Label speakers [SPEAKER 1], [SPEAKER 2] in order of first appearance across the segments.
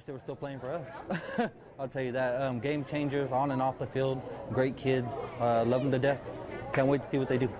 [SPEAKER 1] wish they were still playing for us. I'll tell you that. Game changers on and off the field. Great kids. Love them to death. Can't wait to see what they do.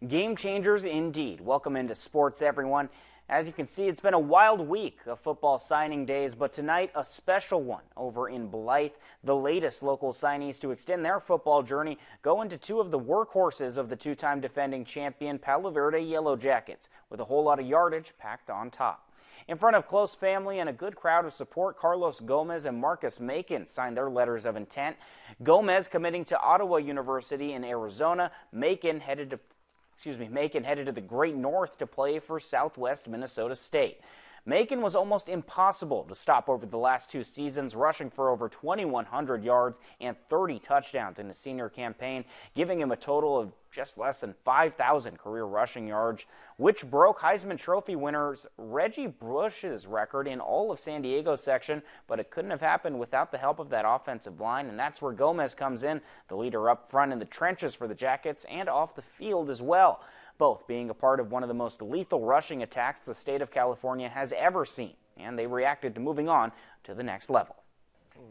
[SPEAKER 2] Game changers indeed. Welcome into sports, everyone. As you can see, it's been a wild week of football signing days, but tonight a special one over in Blythe. The latest local signees to extend their football journey go into two of the workhorses of the two-time defending champion Palo Verde Yellow Jackets, with a whole lot of yardage packed on top. In front of close family and a good crowd of support, Carlos Gomez and Marcus Macon signed their letters of intent. Gomez committing to Ottawa University in Arizona. Macon headed to the Great North to play for Southwest Minnesota State. Macon was almost impossible to stop over the last two seasons, rushing for over 2,100 yards and 30 touchdowns in his senior campaign, giving him a total of just less than 5,000 career rushing yards, which broke Heisman Trophy winners Reggie Bush's record in all of San Diego's section, but it couldn't have happened without the help of that offensive line, and that's where Gomez comes in, the leader up front in the trenches for the Jackets and off the field as well, both being a part of one of the most lethal rushing attacks the state of California has ever seen, and they reacted to moving on to the next level.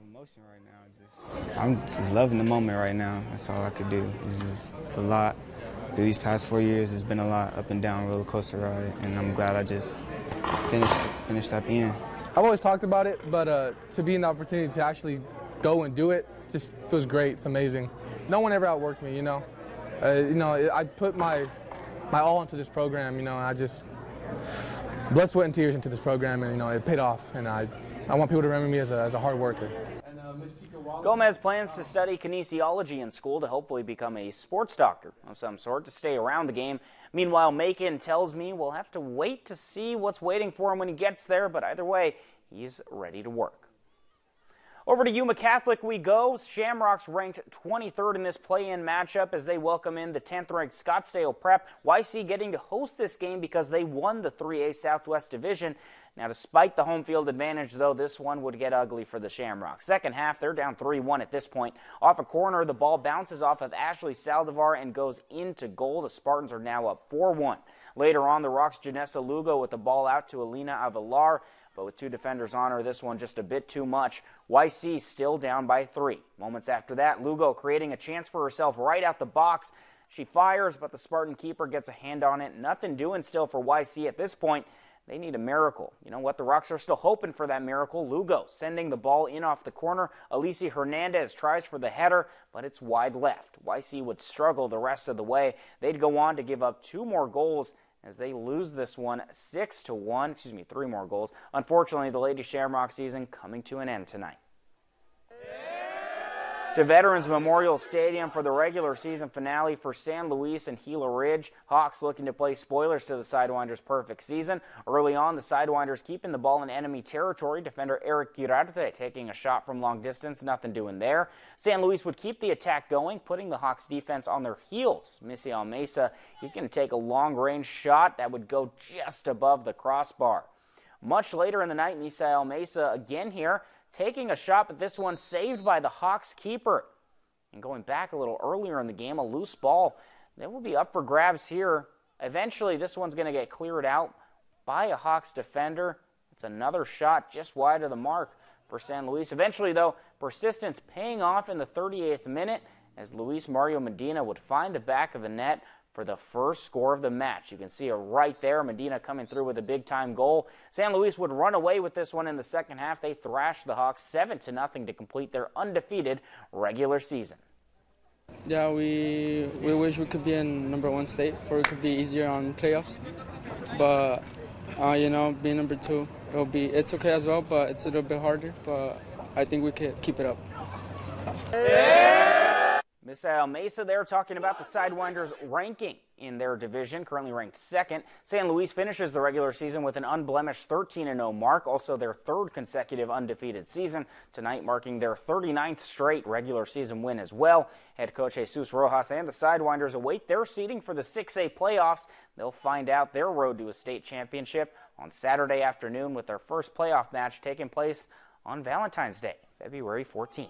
[SPEAKER 3] Emotion right now, I'm just loving the moment right now. That's all I could do. It's just a lot. Through these past 4 years, it's been a lot up and down roller coaster ride, and I'm glad I just finished at the end.
[SPEAKER 4] I've always talked about it, but to be in the opportunity to actually go and do it just feels great. It's amazing. No one ever outworked me, you know. I put my all into this program, and I just blood, sweat, and tears into this program, and it paid off. And I want people to remember me as a hard worker.
[SPEAKER 2] Gomez plans to study kinesiology in school to hopefully become a sports doctor of some sort to stay around the game. Meanwhile, Macon tells me we'll have to wait to see what's waiting for him when he gets there, but either way, he's ready to work. Over to Yuma Catholic we go. Shamrocks ranked 23rd in this play-in matchup as they welcome in the 10th-ranked Scottsdale Prep. YC getting to host this game because they won the 3A Southwest Division. Now, despite the home field advantage, though, this one would get ugly for the Shamrocks. Second half, they're down 3-1 at this point. Off a corner, the ball bounces off of Ashley Saldivar and goes into goal. The Spartans are now up 4-1. Later on, the Rocks' Janessa Lugo with the ball out to Alina Avalar. But with two defenders on her, this one just a bit too much. YC still down by 3. Moments after that, Lugo creating a chance for herself right out the box. She fires, but the Spartan keeper gets a hand on it. Nothing doing still for YC at this point. They need a miracle. You know what? The Rocks are still hoping for that miracle. Lugo sending the ball in off the corner. Alicia Hernandez tries for the header, but it's wide left. YC would struggle the rest of the way. They'd go on to give up 2 more goals as they lose this one 6-1. 3 more goals. Unfortunately, the Lady Shamrock season coming to an end tonight. To Veterans Memorial Stadium for the regular season finale for San Luis and Gila Ridge. Hawks looking to play spoilers to the Sidewinders' perfect season. Early on, the Sidewinders keeping the ball in enemy territory. Defender Eric Girarte taking a shot from long distance. Nothing doing there. San Luis would keep the attack going, putting the Hawks' defense on their heels. Misael Mesa, he's going to take a long-range shot that would go just above the crossbar. Much later in the night, Misael Mesa again here, taking a shot, but this one saved by the Hawks keeper. And going back a little earlier in the game, a loose ball that will be up for grabs here. Eventually, this one's going to get cleared out by a Hawks defender. It's another shot just wide of the mark for San Luis. Eventually, though, persistence paying off in the 38th minute as Luis Mario Medina would find the back of the net for the first score of the match. You can see it right there. Medina coming through with a big-time goal. San Luis would run away with this one in the second half. They thrashed the Hawks 7-0 to complete their undefeated regular season.
[SPEAKER 5] Yeah, we wish we could be in #1 state for it could be easier on playoffs. But, being #2, it's okay as well, but it's a little bit harder. But I think we can keep it up.
[SPEAKER 2] Misael Mesa there talking about the Sidewinders' ranking in their division, currently ranked 2nd. San Luis finishes the regular season with an unblemished 13-0 mark, also their 3rd consecutive undefeated season, tonight marking their 39th straight regular season win as well. Head coach Jesus Rojas and the Sidewinders await their seeding for the 6A playoffs. They'll find out their road to a state championship on Saturday afternoon with their first playoff match taking place on Valentine's Day, February 14th.